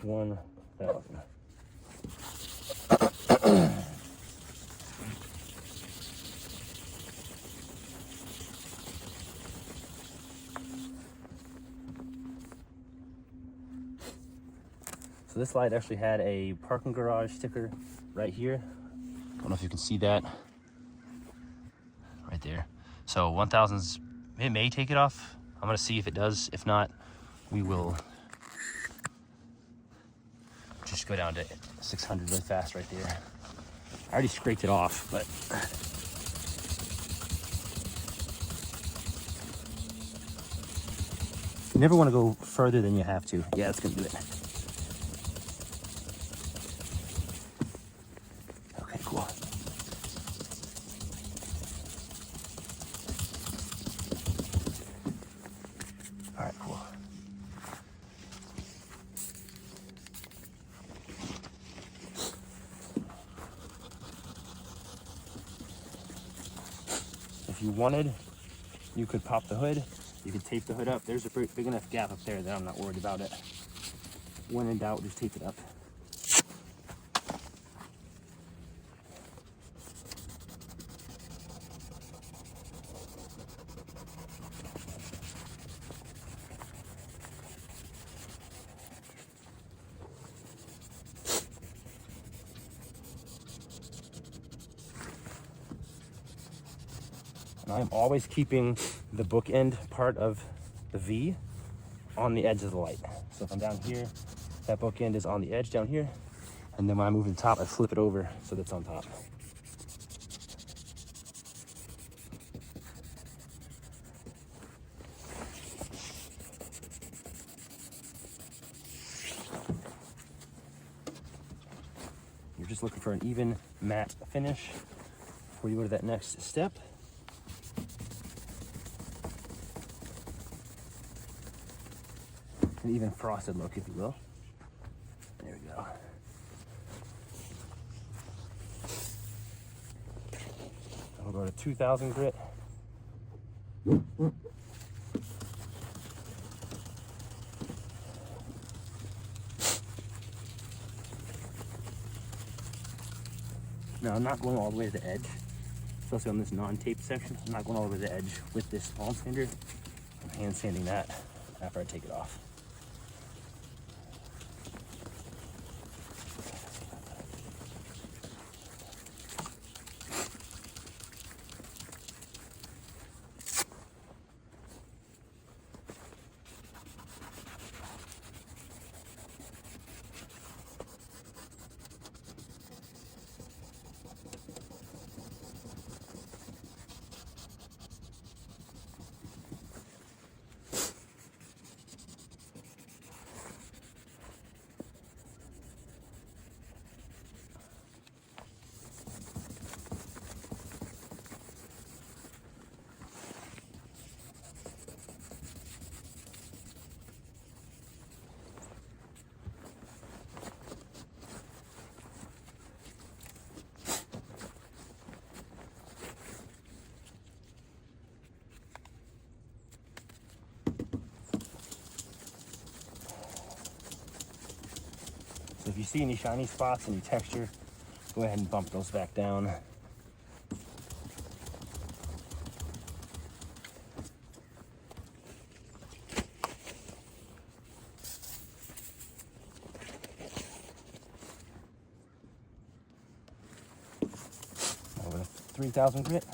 1,000. So this light actually had a parking garage sticker right here. I don't know if you can see that right there. So 1,000's, it may take it off. I'm gonna see if it does. If not, we will just go down to 600 really fast right there. I already scraped it off, but you never want to go further than you have to. Yeah, that's gonna do it. Okay, cool. All right, cool. If you wanted, you could pop the hood. You could tape the hood up. There's a big enough gap up there that I'm not worried about it. When in doubt, just tape it up. And I'm always keeping the bookend part of the V on the edge of the light. So if I'm down here, that bookend is on the edge down here. And then when I move to the top, I flip it over so that's on top. You're just looking for an even matte finish before you go to that next step. An even frosted look, if you will. There we go. I'll go to 2,000 grit. Now I'm not going all the way to the edge, especially on this non-tape section. I'm not going all the way to the edge with this palm sander. I'm hand sanding that after I take it off. So if you see any shiny spots in your texture, go ahead and bump those back down. Over to 3,000 grit.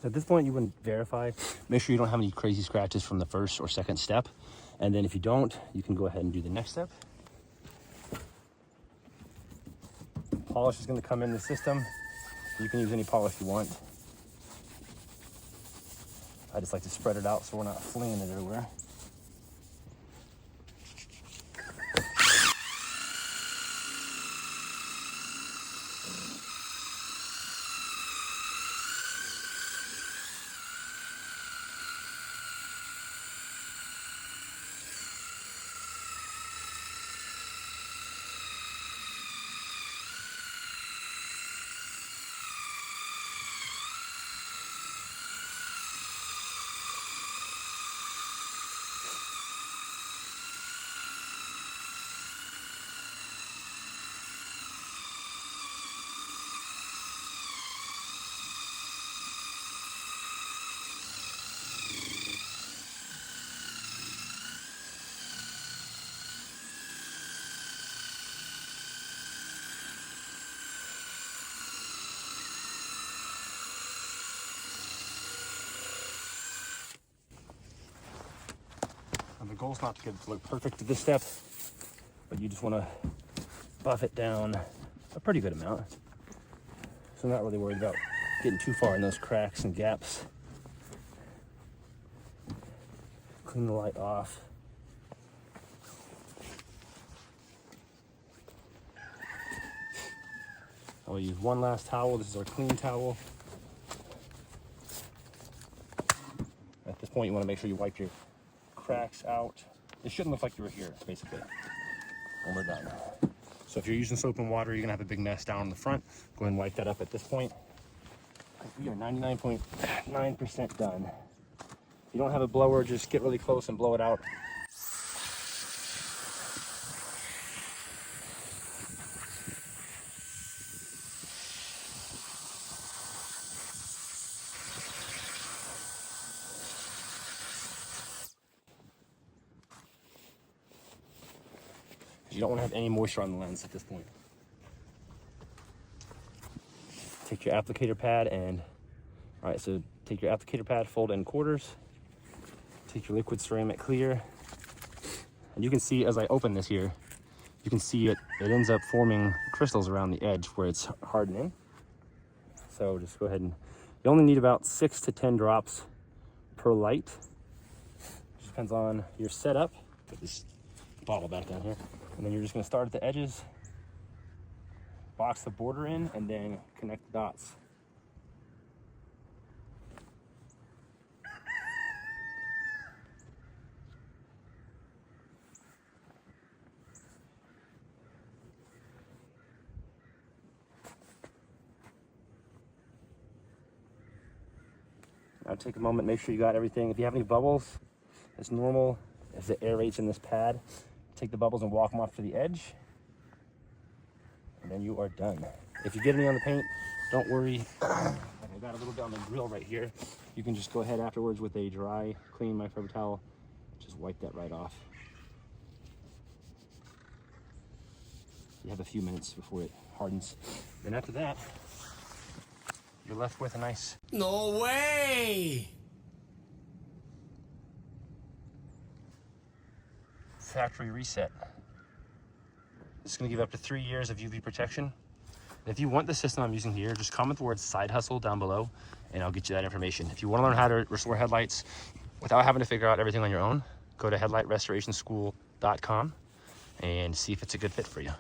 So at this point, you wouldn't verify. Make sure you don't have any crazy scratches from the first or second step. And then if you don't, you can go ahead and do the next step. Polish is going to come in the system. You can use any polish you want. I just like to spread it out so we're not flinging it everywhere. The goal's not to get it to look perfect at this step, but you just want to buff it down a pretty good amount. So I'm not really worried about getting too far in those cracks and gaps. Clean the light off. I'll use one last towel. This is our clean towel. At this point, you want to make sure you wipe your cracks out. It shouldn't look like you were here, basically, when we're done. So if you're using soap and water, you're gonna have a big mess down in the front. Go ahead and wipe that up at this point. We are 99.9% done. If you don't have a blower, just get really close and blow it out. You don't want to have any moisture on the lens at this point. Take your applicator pad and, all right, so take your applicator pad, fold it in quarters. Take your liquid ceramic clear. And you can see as I open this here, you can see it ends up forming crystals around the edge where it's hardening. So just go ahead and, you only need about 6 to 10 drops per light. Just depends on your setup. Put this bottle back down here. And then you're just going to start at the edges, box the border in, and then connect the dots. Now take a moment, make sure you got everything. If you have any bubbles, it's normal as it aerates in this pad. Take the bubbles and walk them off to the edge, and then you are done. If you get any on the paint, don't worry. Like I got a little bit on the grill right here. You can just go ahead afterwards with a dry, clean microfiber towel. Just wipe that right off. You have a few minutes before it hardens. Then after that, you're left with a nice... No way! Factory reset. This is going to give up to 3 years of UV protection. And if you want the system I'm using here, just comment the word side hustle down below and I'll get you that information. If you want to learn how to restore headlights without having to figure out everything on your own, go to headlightrestorationschool.com and see if it's a good fit for you.